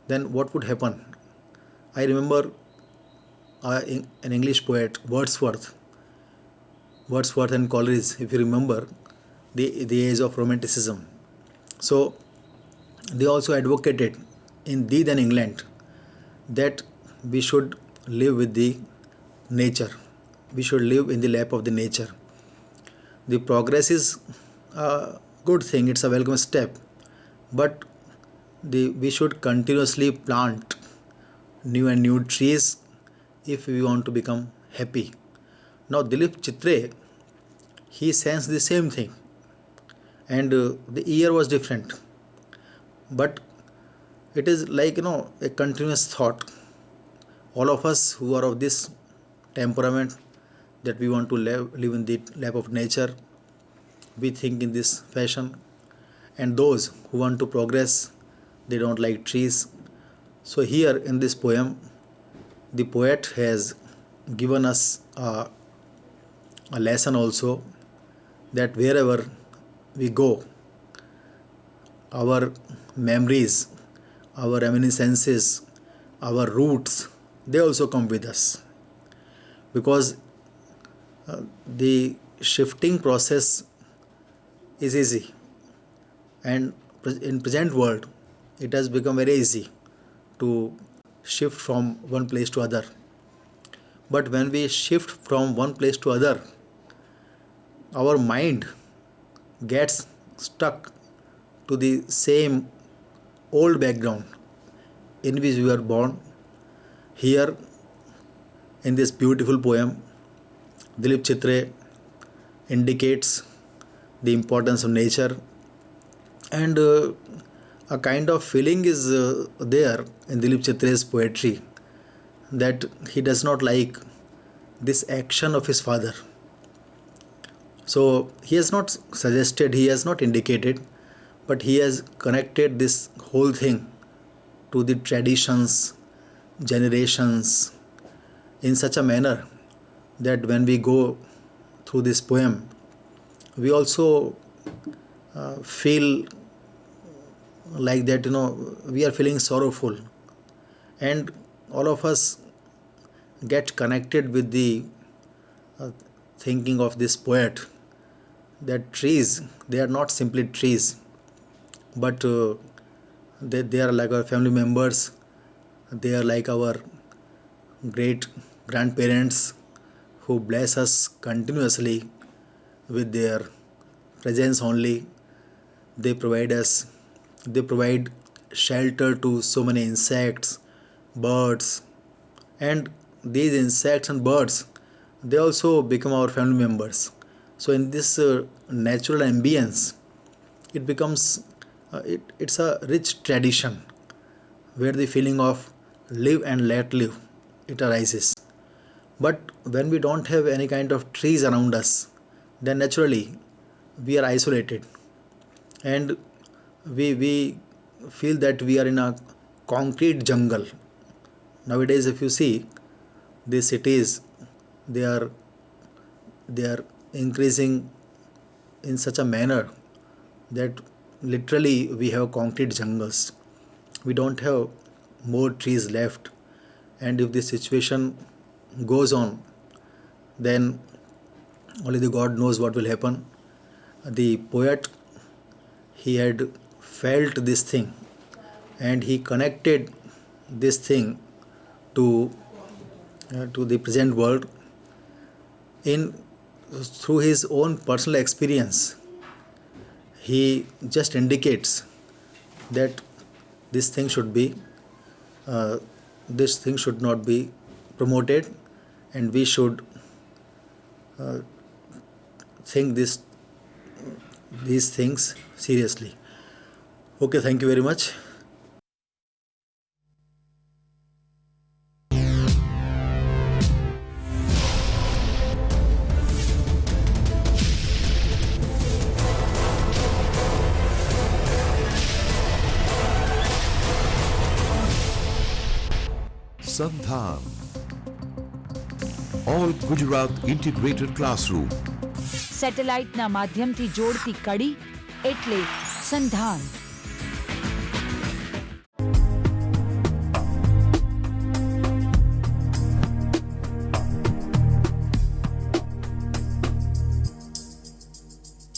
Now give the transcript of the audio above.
then what would happen? I remember an English poet, Wordsworth and Coleridge, if you remember, the age of Romanticism. So they also advocated in Thee Then England that we should live with the nature. We should live in the lap of the nature. The progress is a good thing, it's a welcome step, but we should continuously plant new and new trees if we want to become happy. Now Dilip Chitre, he sensed the same thing, and the year was different, but it is like a continuous thought. All of us who are of this temperament, that we want to live in the lap of nature, we think in this fashion. And those who want to progress, they don't like trees. So here in this poem, the poet has given us a lesson also, that wherever we go, our memories, our reminiscences, our roots, they also come with us. Because the shifting process is easy, and in present world it has become very easy to shift from one place to other. But when we shift from one place to other, our mind gets stuck to the same old background in which we were born. Here in this beautiful poem, Dilip Chitre indicates the importance of nature, and a kind of feeling is there in Dilip Chitre's poetry, that he does not like this action of his father. So he has not suggested, he has not indicated, but he has connected this whole thing to the traditions, generations, in such a manner that when we go through this poem, we also feel like that, we are feeling sorrowful, and all of us get connected with the thinking of this poet, that trees, they are not simply trees, but they are like our family members, they are like our great grandparents who bless us continuously with their presence only. They provide shelter to so many insects, birds, and these insects and birds, they also become our family members. So in this natural ambience, it becomes it's a rich tradition where the feeling of live and let live, it arises. But when we don't have any kind of trees around us, then naturally we are isolated, and we feel that we are in a concrete jungle. Nowadays, if you see, the cities, they are increasing in such a manner that literally we have concrete jungles. We don't have more trees left, and if this situation goes on, then only the God knows what will happen. The poet, he had felt this thing, and he connected this thing to the present world through his own personal experience. He just indicates that this thing should not be promoted, and we should think these things seriously. Okay, thank you very much. Sandhan, All Gujarat Integrated Classroom. સેટેલાઇટના માધ્યમથી જોડતી કડી એટલે સંધાન.